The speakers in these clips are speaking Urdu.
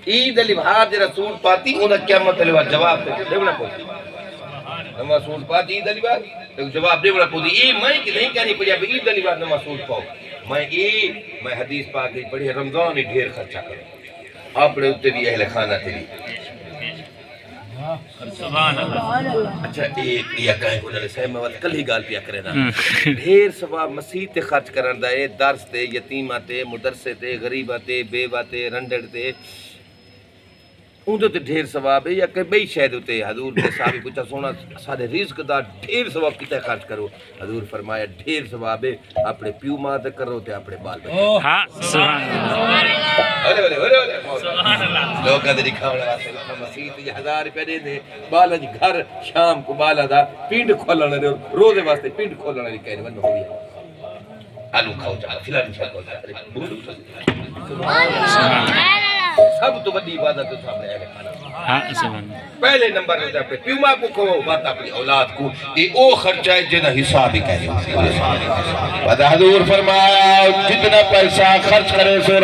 عید علی بھار جرا سوٹ پاتی انہا قیامت علی بھار جواب دیونا پوتی نما سوٹ پاتی عید علی بھار جواب دیونا پوتی اے میں کہ نہیں کہنی پڑیا عید علی بھار نما سوٹ پاؤ میں حدیث پاک نہیں پڑھی رمضان ہی ڈھیر خرچہ کروں اپنے اتے بھی اہل خانہ تیری اچھا ایک یا کہیں کو نلے صاحب میں کل ہی گال پیا کرے نا ڈھیر ثواب مسیح تے خرچ کرن دا ہے درس تے یتیمہ تے مدرسے تے غریبہ تے بیوہ تے رنڈڑ تے اندھو تے ڈھیر ثواب ہے یا کہ بئی شہد ہوتے حضور نے صحابی پوچھا سونا سارے رزق دا ڈھیر ثواب کتے خرچ کرو حضور فرمایا ڈھیر ثواب ہے اپنے پیو ماں تے کرو تے اپنے بال بچے ہاں سبحان اللہ لوگ کہتے دکھاونا واسطے مسیح تے 1000 روپے دے دے بالا جی گھر شام کو بالا دا پینڈ کھولنا دے روزے واسطے پینڈ کھولنا دی کہنے ون ہوئی آلو کھاؤ چاہا فلان شاہ سب تو بڑی عبادت تو سامنے آئے کھانا پہلے نمبر ہوتا ہے پیو ماں کو کھو بات اپنی اولاد کو یہ او خرچہ ہے جنہ حساب ہی کہہ رہے ہیں حضور فرمایا جتنا پیسہ خرچ کرے سو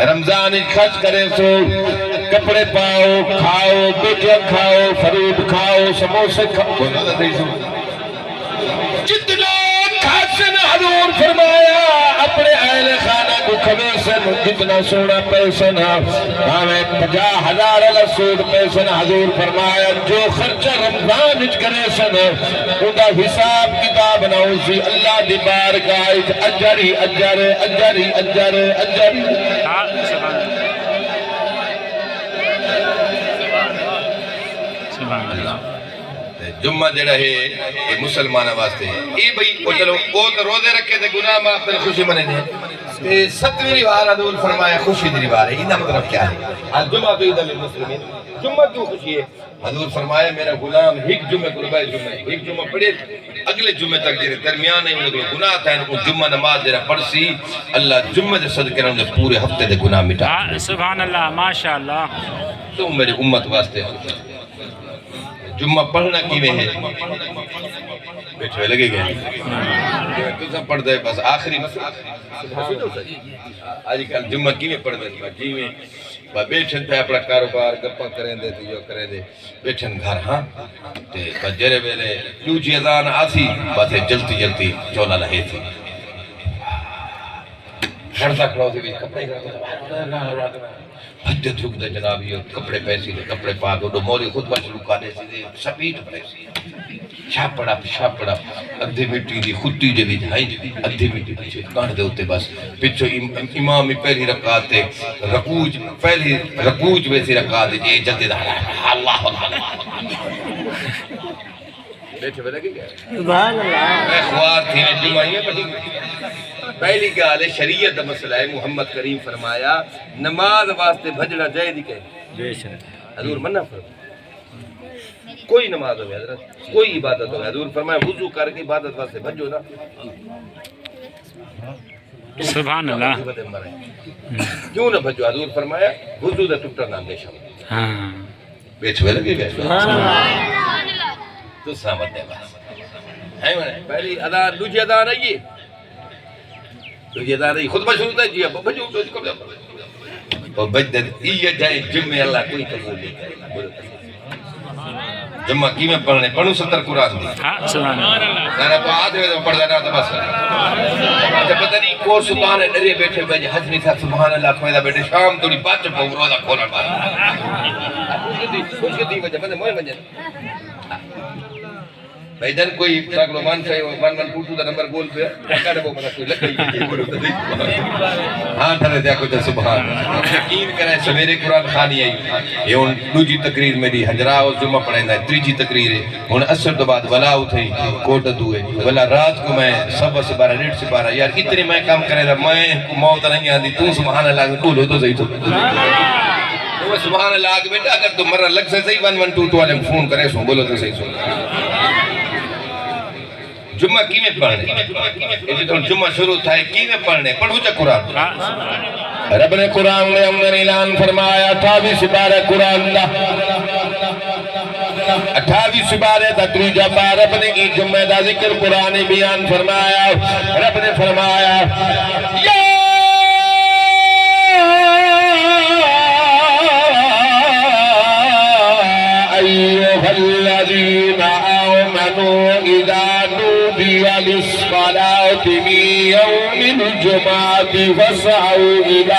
رمضان خرچ کرے سو کپڑے پاؤ کھاؤ گوجہ کھاؤ فروٹ کھاؤ سموسے کھاؤ جتنا خرچن حضور فرمایا اپنے اہل خانہ کو کھویسن جتنا سونا پیسن ہمیں 50,000 اللہ سوٹ پیسن حضور فرمایا جو خرچہ رمضان اچ کرے سن اندھا حساب کتاب نوزی اللہ دی بارگاہ اجری اجر اجری اجر اجری سبحان اللہ جمعہ جڑا ہے یہ مسلمانہ واسطے ہے یہ بھئی وہ چلو وہ تو روزے رکھے تھے گناہ معاف کرے خوشی منے دیں 7ویں روایت حضور فرمایا خوشی دی روایت ہے یہ مطلب کیا ہے الجمعہ تو عید للمسلمین جمعہ کیوں خوشی ہے حضور فرمایا میرا غلام ایک جمعہ قربائے جمعہ ایک جمعہ پڑھے اگلے جمعہ تک جیرے درمیان ہے انہیں گناہ تھا ان کو جمعہ نماز جیرے پڑھ سی اللہ جمعہ دے صدقے رہا انہیں پورے ہفتے دے گناہ مٹا سبحان اللہ ماشاءاللہ تو میری امت واسطے جمعہ پڑھنا کی میں ہے بیٹھوے لگے گئے تو سب پڑھ دے بس آخری مسئلہ آج کل جمعہ کی میں پڑھ دے جی میں بیٹھن پہ اپنا کاروبار گپا کریں دے تو جو کریں دے بیٹھن گھر ہاں بس جرے بیلے لوچی اذان آسی بس جلتی جلتی چولا لہے تھی گھر دا کھڑاؤ تھی کپڑے بھجت رک دے جنابی اور کپڑے پیسی دے کپڑے پاک دو مولی خود بچ رکا دے سی دے سپیٹ پیسی چھاپڑا ادھی مٹی دی خودی جلی جائیں ادھی مٹی پیچھے کانٹ دے ہوتے بس پچھو امامی پہلی رکعت تے پہلی رکوج ویسی رکعت دے جے جلدی دا اللہ بیٹھے بے لگے گئے سبحان اللہ میں خوار تھی نے جمعیہ پڑھی پہلی گالے شریعت مسئلہ ہے محمد کریم فرمایا نماز واسطے بھجنا جائے دی کہے حضور منع فرمایا کوئی نماز ہوئے حضرت کوئی عبادت ہوئے حضور فرمایا وضو کر کے عبادت واسطے بھجو نا سبحان اللہ کیوں نہ بھجو حضور فرمایا وضو دا ٹکٹر نام بے شام بیچ ہوئے لگے گئے تو سامت ہے بس پہلی ادان دوجی ادان آئیے دوجی ادان آئیے خطبہ شروع ہے جی اب بھجو اور بجدد یہ جائے جمعہ اللہ کوئی قبول نہیں کرے جمعہ کی میں پڑھنے پڑھوں 70 قرآن دی سبحان اللہ نانا تو آدھے میں پڑھ دینا تو بس اچھا پتہ نہیں کور سلطان ہے ڈرے بیٹھے بیجے حج نہیں تھا سبحان اللہ کھوئے بیٹھے شام توڑی بات چپا روزہ کھولا بات خوش کے دی وجہ مدے موئے وجہ بھائی جن کوئی ساکلو مان چاہیے مان پوٹو دا نمبر گول پہ اکاڑے وہ منا کوئی لگ گئی ہاں تھرے دیا کچھ سبحان یقین کریں سویرے قرآن خانی آئی یہ ان دوجی تقریر میری حجراء و جمعہ پڑھیں ہے تریجی تقریر ہے ان اثر تو بعد ولا اٹھائی کوٹ دوئے ولا رات کو میں صبح سے 12 ریٹ سے 12 یار اتنے میں کام کرے دا میں کو موت نہیں آدھی تو سبحان اللہ میں ٹول ہو تو صحیح تو سبحان اللہ آگے بیٹا اگر تو مرہ لگ سے صحیح 112 والے فون کرے سو بولو تو صحیح سو جمعہ کی میں پڑھنے جمعہ شروع تھا ہے کی میں پڑھنے پڑھو جا قرآن رب نے قرآن میں اندر اعلان فرمایا تھا بھی سپارہ قرآن دا 28 سپارے تتری جب رب نے ایک جمعہ دا ذکر قرآن بیان فرمایا رب نے فرمایا یا ایوہ الذین آمنوا اذا نودی للصلاة من يوم الجمعة فاسعوا إلى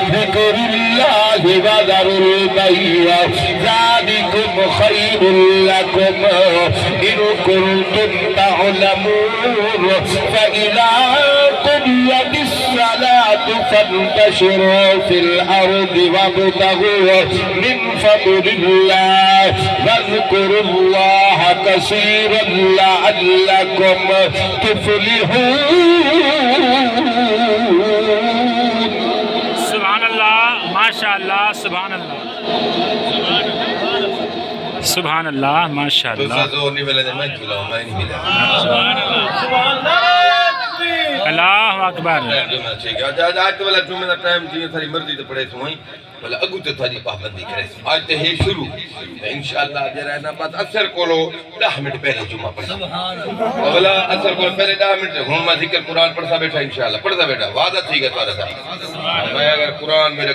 ذكر الله وذروا البيع ذلكم خير لكم إن كنتم تعلمون فإذا قضيت الصلاة فانتشروا في الأرض وابتغوا من فضل الله واذكروا الله كثيرا لعلكم تفلحون سبحان اللہ ماشاء اللہ سبحان اللہ سبحان اللہ ماشاء تو اللہ زور نہیں ملا میں کھلاؤں میں نہیں ملا اللہ اکبر آج تو بلا جمعہ ٹائم جی تھاری مرضی تو پڑھے سوئیں بلا اگو تو تھاری پابندی کرے آج تو ہے شروع انشاءاللہ آج رہنا بات اثر کولو 10 منٹ پہلے جمعہ پڑھا بلا اثر کولو پہلے 10 منٹ ہوں میں ذکر قرآن پڑھتا بیٹھا انشاءاللہ پڑھتا بیٹھا وعدہ تھی گا تارا تھا میں اگر قرآن میرے